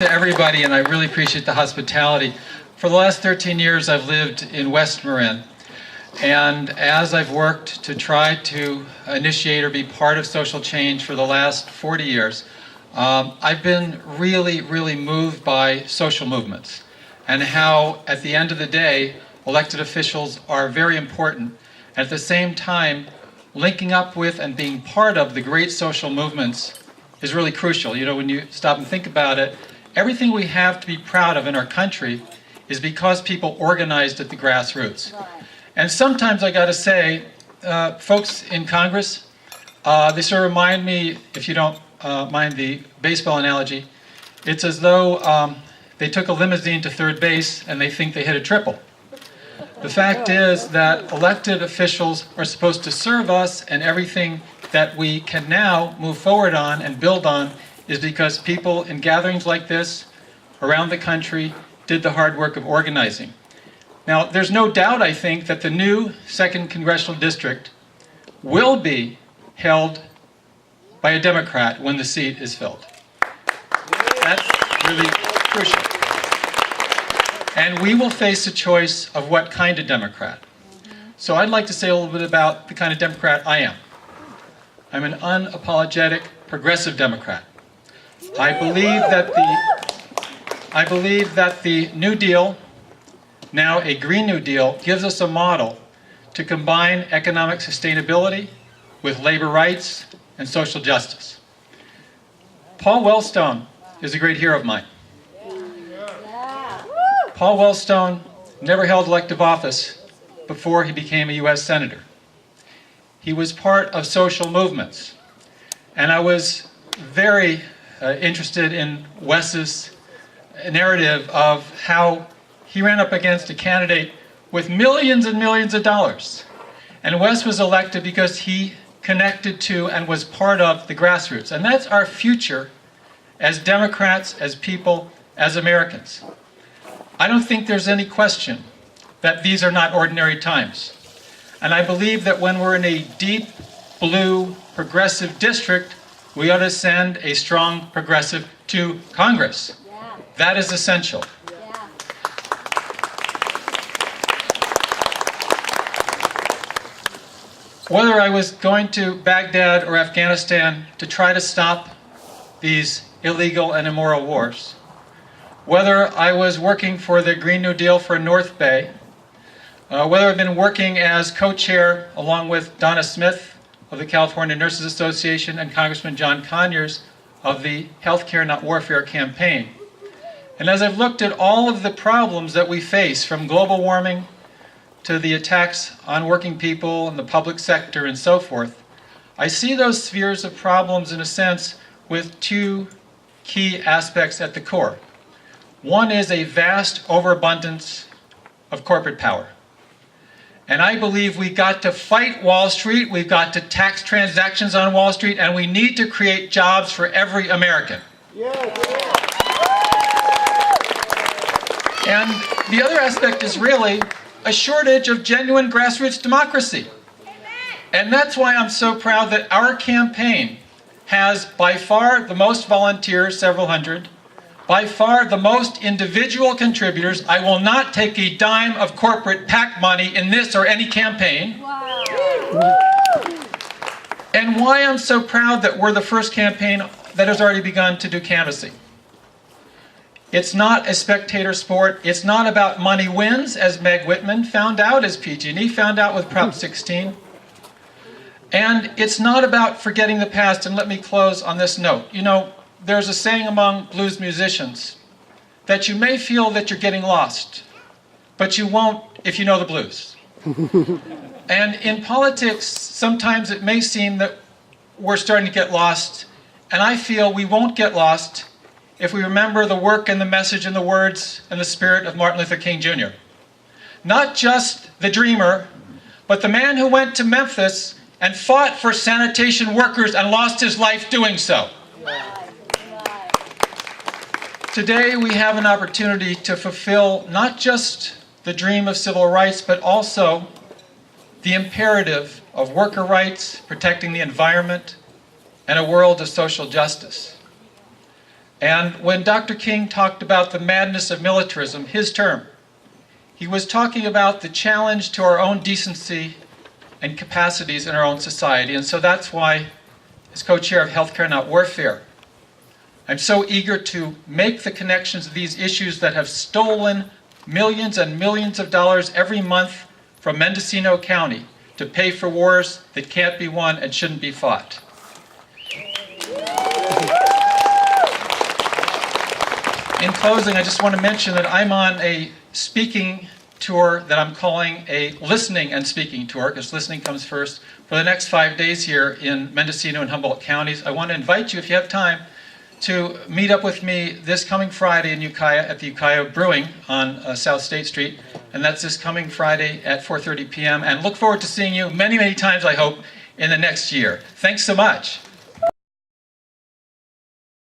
To everybody, and I really appreciate the hospitality. For the last 13 years I've lived in West Marin, and as I've worked to try to initiate or be part of social change for the last 40 years, I've been really moved by social movements and how at the end of the day elected officials are very important. At the same time, linking up with and being part of the great social movements is really crucial. You know, when you stop and think about it, everything we have to be proud of in our country is because people organized at the grassroots. And sometimes I got to say, folks in Congress, they sort of remind me, if you don't mind the baseball analogy, it's as though they took a limousine to third base and they think they hit a triple. The fact is that elected officials are supposed to serve us, and everything that we can now move forward on and build on is because people in gatherings like this around the country did the hard work of organizing. Now, there's no doubt, I think, that the new Second Congressional District will be held by a Democrat when the seat is filled. That's really crucial. And we will face a choice of what kind of Democrat. So I'd like to say a little bit about the kind of Democrat I am. I'm an unapologetic progressive Democrat. I believe that the New Deal, now a Green New Deal, gives us a model to combine economic sustainability with labor rights and social justice. Paul Wellstone is a great hero of mine. Paul Wellstone never held elective office before he became a U.S. Senator. He was part of social movements, and I was very interested in Wes's narrative of how he ran up against a candidate with millions and millions of dollars. And Wes was elected because he connected to and was part of the grassroots. And that's our future as Democrats, as people, as Americans. I don't think there's any question that these are not ordinary times. And I believe that when we're in a deep blue progressive district, we ought to send a strong progressive to Congress. Yeah. That is essential. Yeah. Whether I was going to Baghdad or Afghanistan to try to stop these illegal and immoral wars, whether I was working for the Green New Deal for North Bay, whether I've been working as co-chair along with Donna Smith of the California Nurses Association and Congressman John Conyers of the Healthcare Not Warfare campaign. And as I've looked at all of the problems that we face, from global warming to the attacks on working people and the public sector and so forth, I see those spheres of problems in a sense with two key aspects at the core. One is a vast overabundance of corporate power. And I believe we got to fight Wall Street, we've got to tax transactions on Wall Street, and we need to create jobs for every American. Yeah. And the other aspect is really a shortage of genuine grassroots democracy. And that's why I'm so proud that our campaign has by far the most volunteers, several hundred, by far the most individual contributors. I will not take a dime of corporate PAC money in this or any campaign. Wow. And why I'm so proud that we're the first campaign that has already begun to do canvassing. It's not a spectator sport. It's not about money wins, as Meg Whitman found out, as PG&E found out with Prop 16. And it's not about forgetting the past. And let me close on this note. You know, there's a saying among blues musicians that you may feel that you're getting lost, but you won't if you know the blues. And in politics, sometimes it may seem that we're starting to get lost, and I feel we won't get lost if we remember the work and the message and the words and the spirit of Martin Luther King Jr. Not just the dreamer, but the man who went to Memphis and fought for sanitation workers and lost his life doing so. Today we have an opportunity to fulfill not just the dream of civil rights, but also the imperative of worker rights, protecting the environment, and a world of social justice. And when Dr. King talked about the madness of militarism, his term, he was talking about the challenge to our own decency and capacities in our own society. And so that's why, as co-chair of Healthcare Not Warfare, I'm so eager to make the connections of these issues that have stolen millions and millions of dollars every month from Mendocino County to pay for wars that can't be won and shouldn't be fought. In closing, I just want to mention that I'm on a speaking tour that I'm calling a listening and speaking tour, because listening comes first, for the next 5 days here in Mendocino and Humboldt counties. I want to invite you, if you have time, to meet up with me this coming Friday in Ukiah at the Ukiah Brewing on South State Street. And that's this coming Friday at 4:30 p.m. And look forward to seeing you many, many times, I hope, in the next year. Thanks so much.